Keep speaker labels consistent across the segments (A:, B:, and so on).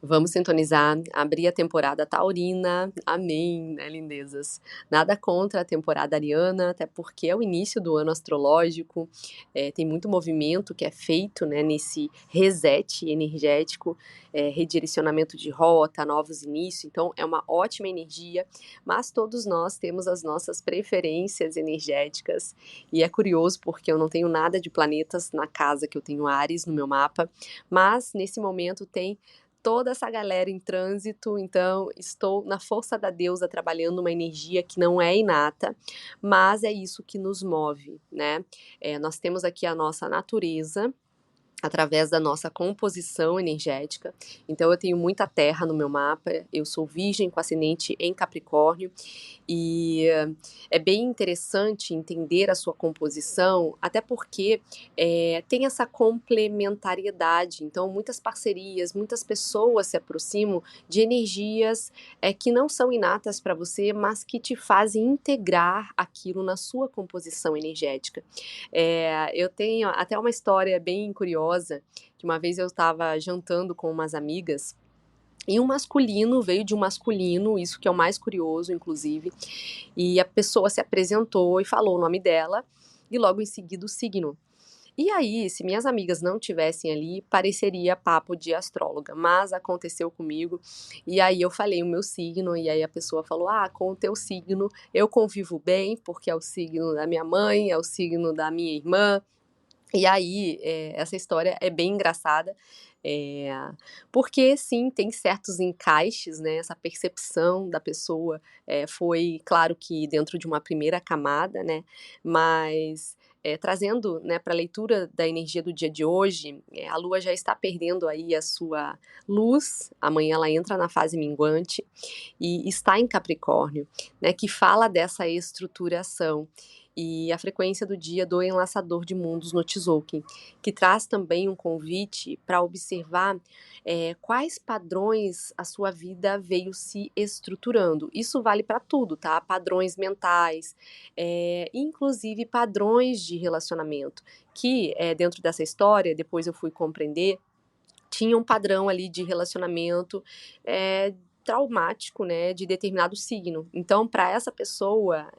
A: Vamos sintonizar, abrir a temporada taurina, amém, né, lindezas? Nada contra a temporada ariana, até porque é o início do ano astrológico, tem muito movimento que é feito, né, nesse reset energético, redirecionamento de rota, novos inícios, então é uma ótima energia, mas todos nós temos as nossas preferências energéticas, e é curioso porque eu não tenho nada de planetas na casa que eu tenho Áries no meu mapa, mas nesse momento tem toda essa galera em trânsito, então estou na força da deusa trabalhando uma energia que não é inata, mas é isso que nos move, né? Nós temos aqui a nossa natureza, através da nossa composição energética. Então eu tenho muita terra no meu mapa, eu sou virgem com ascendente em Capricórnio e é bem interessante entender a sua composição, até porque tem essa complementariedade. Então muitas parcerias, muitas pessoas se aproximam de energias que não são inatas para você, mas que te fazem integrar aquilo na sua composição energética. Eu tenho até uma história bem curiosa, que uma vez eu estava jantando com umas amigas, e um masculino veio de um masculino, isso que é o mais curioso, inclusive, e a pessoa se apresentou e falou o nome dela, e logo em seguida o signo. E aí, se minhas amigas não tivessem ali, pareceria papo de astróloga, mas aconteceu comigo, e aí eu falei o meu signo, e aí a pessoa falou, com o teu signo eu convivo bem, porque é o signo da minha mãe, é o signo da minha irmã, e aí, essa história é bem engraçada, eh, porque sim, tem certos encaixes, né, essa percepção da pessoa, foi claro que dentro de uma primeira camada, né, mas, trazendo, né, pra leitura da energia do dia de hoje, a lua já está perdendo aí a sua luz, amanhã ela entra na fase minguante, e está em Capricórnio, né, que fala dessa estruturação. E a frequência do dia do enlaçador de mundos no Tzolk'in, que traz também um convite para observar quais padrões a sua vida veio se estruturando. Isso vale para tudo, tá? Padrões mentais, inclusive padrões de relacionamento, que dentro dessa história, depois eu fui compreender, tinha um padrão ali de relacionamento traumático, né, de determinado signo. Então, para essa pessoa,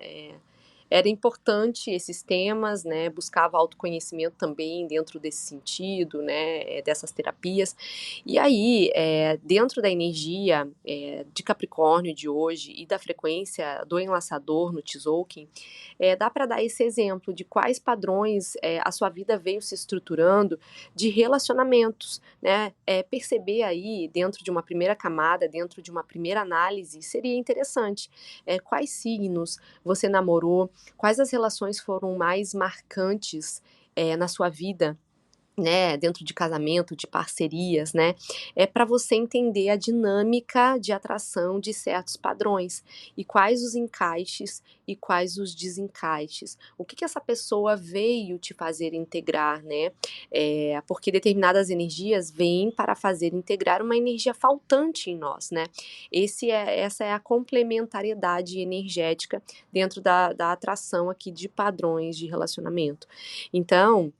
A: era importante esses temas, né, buscava autoconhecimento também dentro desse sentido, né, dessas terapias. E aí, dentro da energia de Capricórnio de hoje e da frequência do enlaçador no Tzolk'in, dá para dar esse exemplo de quais padrões a sua vida veio se estruturando de relacionamentos, né? Perceber aí dentro de uma primeira camada, dentro de uma primeira análise, seria interessante. Quais signos você namorou, quais as relações foram mais marcantes na sua vida, né, dentro de casamento, de parcerias, né, para você entender a dinâmica de atração de certos padrões e quais os encaixes e quais os desencaixes. O que essa pessoa veio te fazer integrar, né? Porque determinadas energias vêm para fazer integrar uma energia faltante em nós, né? Essa é a complementariedade energética dentro da atração aqui de padrões de relacionamento. Então,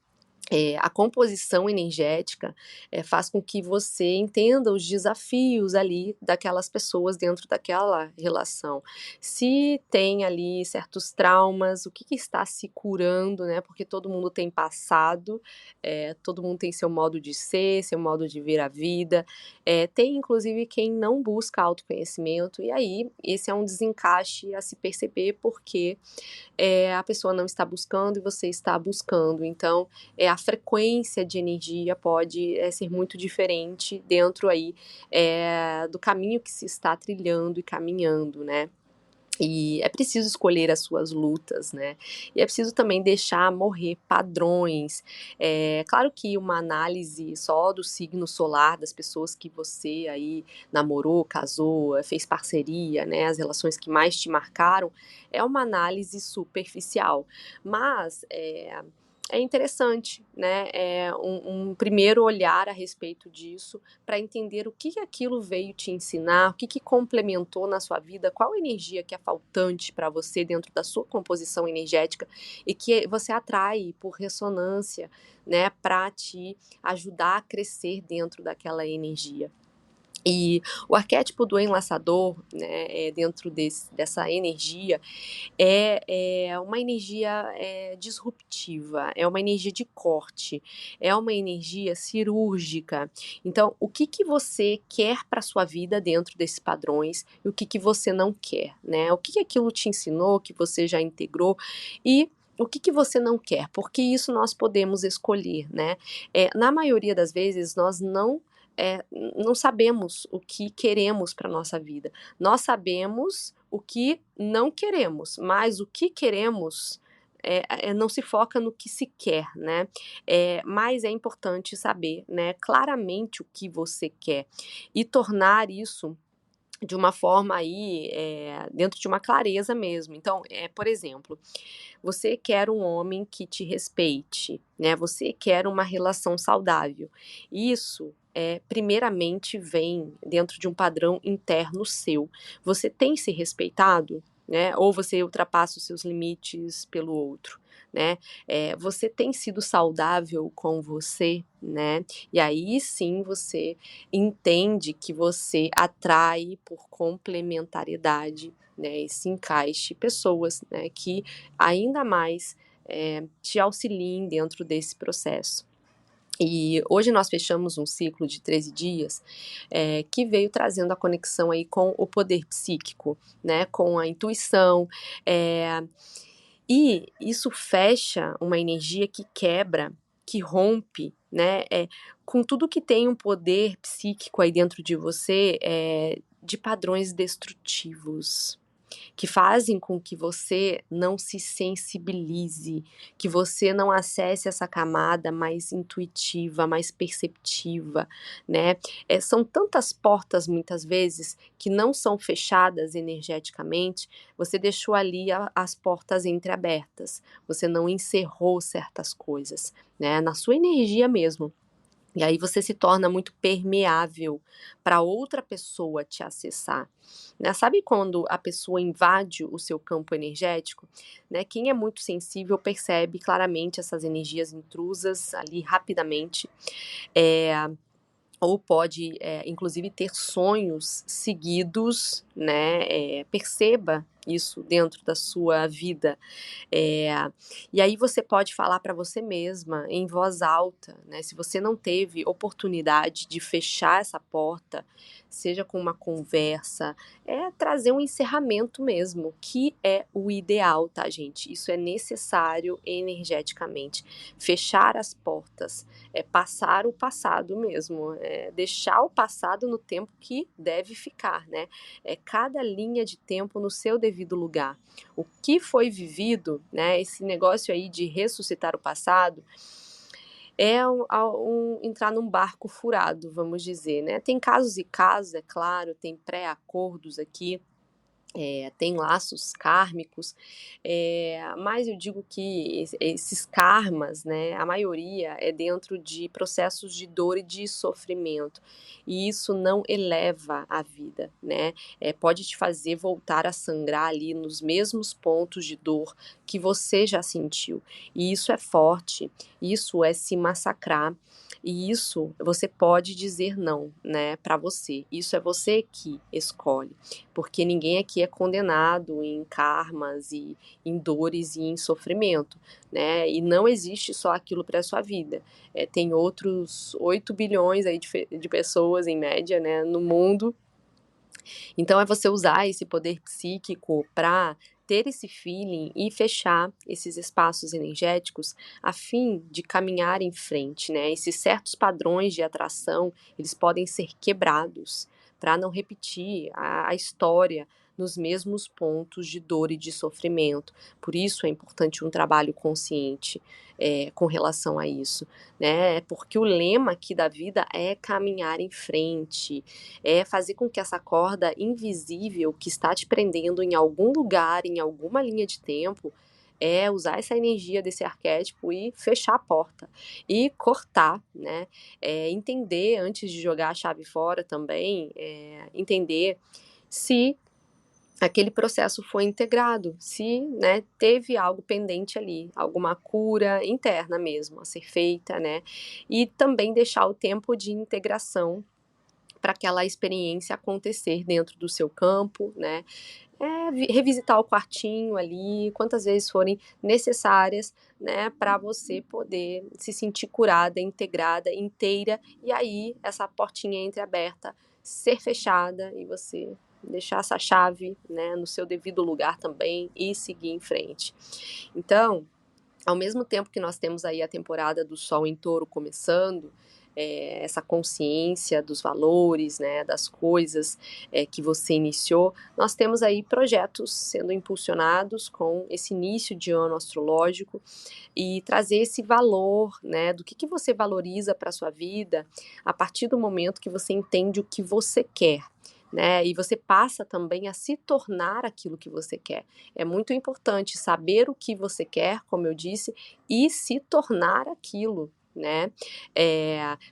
A: a composição energética faz com que você entenda os desafios ali daquelas pessoas dentro daquela relação. Se tem ali certos traumas, o que está se curando, né? Porque todo mundo tem passado, todo mundo tem seu modo de ser, seu modo de ver a vida. Tem inclusive quem não busca autoconhecimento, e aí esse é um desencaixe a se perceber porque a pessoa não está buscando e você está buscando. Então, a frequência de energia pode ser muito diferente dentro aí do caminho que se está trilhando e caminhando, né? E é preciso escolher as suas lutas, né? E é preciso também deixar morrer padrões. Claro que uma análise só do signo solar das pessoas que você aí namorou, casou, fez parceria, né? As relações que mais te marcaram, é uma análise superficial. Mas é interessante, né? Um primeiro olhar a respeito disso para entender o que aquilo veio te ensinar, o que complementou na sua vida, qual energia que é faltante para você dentro da sua composição energética e que você atrai por ressonância, né, para te ajudar a crescer dentro daquela energia. E o arquétipo do enlaçador, né, dentro dessa energia, é uma energia disruptiva, é uma energia de corte, é uma energia cirúrgica. Então, o que que você quer para sua vida dentro desses padrões e o que que você não quer, né? O que que aquilo te ensinou, que você já integrou e o que que você não quer, porque isso nós podemos escolher, né? Na maioria das vezes, nós não sabemos o que queremos para nossa vida. Nós sabemos o que não queremos, mas o que queremos não se foca no que se quer, né? Mas é importante saber, né, claramente o que você quer e tornar isso de uma forma aí, dentro de uma clareza mesmo. Então, por exemplo, você quer um homem que te respeite, né? Você quer uma relação saudável. Isso primeiramente vem dentro de um padrão interno seu. Você tem se respeitado, né? Ou você ultrapassa os seus limites pelo outro, né? Você tem sido saudável com você, né? E aí sim você entende que você atrai por complementariedade, né, esse encaixe pessoas, né, que ainda mais te auxiliem dentro desse processo. E hoje nós fechamos um ciclo de 13 dias que veio trazendo a conexão aí com o poder psíquico, né, com a intuição, e isso fecha uma energia que quebra, que rompe, né, com tudo que tem um poder psíquico aí dentro de você, de padrões destrutivos que fazem com que você não se sensibilize, que você não acesse essa camada mais intuitiva, mais perceptiva, né? São tantas portas, muitas vezes, que não são fechadas energeticamente, você deixou ali as portas entreabertas, você não encerrou certas coisas, né? Na sua energia mesmo. E aí você se torna muito permeável para outra pessoa te acessar, né? Sabe quando a pessoa invade o seu campo energético, né? Quem é muito sensível percebe claramente essas energias intrusas ali rapidamente, é, ou pode, inclusive, ter sonhos seguidos, né? Perceba isso dentro da sua vida. É, e aí você pode falar para você mesma em voz alta, né? Se você não teve oportunidade de fechar essa porta, seja com uma conversa, trazer um encerramento mesmo, que é o ideal, tá, gente? Isso é necessário energeticamente. Fechar as portas, passar o passado mesmo, deixar o passado no tempo que deve ficar, né? Cada linha de tempo no seu devido lugar. O que foi vivido, né, esse negócio aí de ressuscitar o passado, entrar num barco furado, vamos dizer, né? Tem casos e casos, é claro, tem pré-acordos aqui, tem laços kármicos, mas eu digo que esses karmas, né, a maioria é dentro de processos de dor e de sofrimento, e isso não eleva a vida, né? Pode te fazer voltar a sangrar ali nos mesmos pontos de dor que você já sentiu, e isso é forte, isso é se massacrar. E isso você pode dizer não, né, para você. Isso é você que escolhe, porque ninguém aqui é condenado em karmas e em dores e em sofrimento, né? E não existe só aquilo para a sua vida. Tem outros 8 bilhões aí de pessoas, em média, né, no mundo. Então é você usar esse poder psíquico para ter esse feeling e fechar esses espaços energéticos a fim de caminhar em frente, né? Esses certos padrões de atração, eles podem ser quebrados para não repetir a história nos mesmos pontos de dor e de sofrimento. Por isso é importante um trabalho consciente com relação a isso, né? Porque o lema aqui da vida é caminhar em frente, é fazer com que essa corda invisível que está te prendendo em algum lugar, em alguma linha de tempo, usar essa energia desse arquétipo e fechar a porta e cortar, né? Entender antes de jogar a chave fora também, entender se aquele processo foi integrado, se, né, teve algo pendente ali, alguma cura interna mesmo a ser feita, né? E também deixar o tempo de integração para aquela experiência acontecer dentro do seu campo, né? Revisitar o quartinho ali, quantas vezes forem necessárias, né, para você poder se sentir curada, integrada, inteira, e aí essa portinha entreaberta ser fechada e você deixar essa chave, né, no seu devido lugar também e seguir em frente. Então, ao mesmo tempo que nós temos aí a temporada do Sol em Touro começando, essa consciência dos valores, né, das coisas que você iniciou, nós temos aí projetos sendo impulsionados com esse início de ano astrológico e trazer esse valor, né, do que você valoriza para a sua vida a partir do momento que você entende o que você quer. Né, e você passa também a se tornar aquilo que você quer. É muito importante saber o que você quer, como eu disse, e se tornar aquilo, né?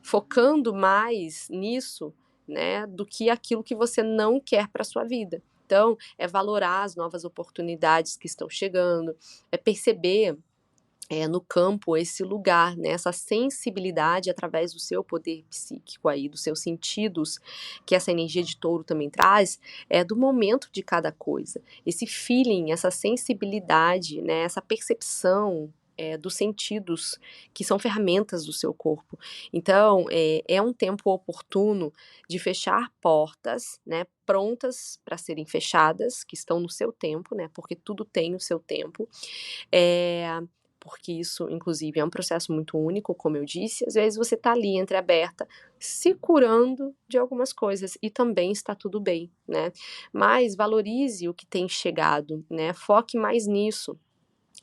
A: Focando mais nisso, né, do que aquilo que você não quer para sua vida. Então, é valorar as novas oportunidades que estão chegando, é perceber no campo esse lugar, né, essa sensibilidade através do seu poder psíquico aí, dos seus sentidos, que essa energia de touro também traz, do momento de cada coisa. Esse feeling, essa sensibilidade, né, essa percepção dos sentidos, que são ferramentas do seu corpo. Então, é um tempo oportuno de fechar portas, né, prontas para serem fechadas, que estão no seu tempo, né, porque tudo tem o seu tempo. Porque isso, inclusive, é um processo muito único, como eu disse. Às vezes você está ali entreaberta, se curando de algumas coisas e também está tudo bem, né? Mas valorize o que tem chegado, né? Foque mais nisso.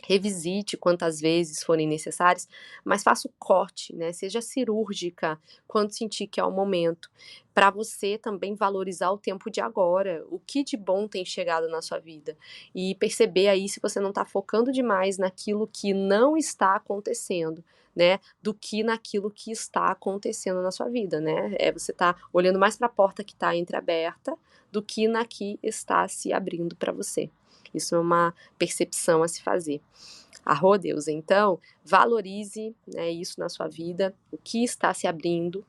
A: Revisite quantas vezes forem necessárias, mas faça o corte, né? Seja cirúrgica quando sentir que é o momento, para você também valorizar o tempo de agora, o que de bom tem chegado na sua vida e perceber aí se você não está focando demais naquilo que não está acontecendo, né? Do que naquilo que está acontecendo na sua vida, né? Você tá olhando mais para a porta que está entreaberta do que na que está se abrindo para você. Isso é uma percepção a se fazer. Arro Deus, então, valorize, né, isso na sua vida, o que está se abrindo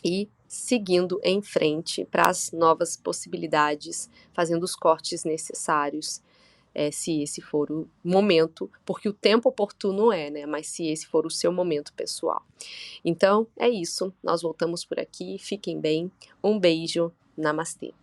A: e seguindo em frente para as novas possibilidades, fazendo os cortes necessários, se esse for o momento, porque o tempo oportuno né, mas se esse for o seu momento pessoal. Então, é isso, nós voltamos por aqui, fiquem bem, um beijo, namastê.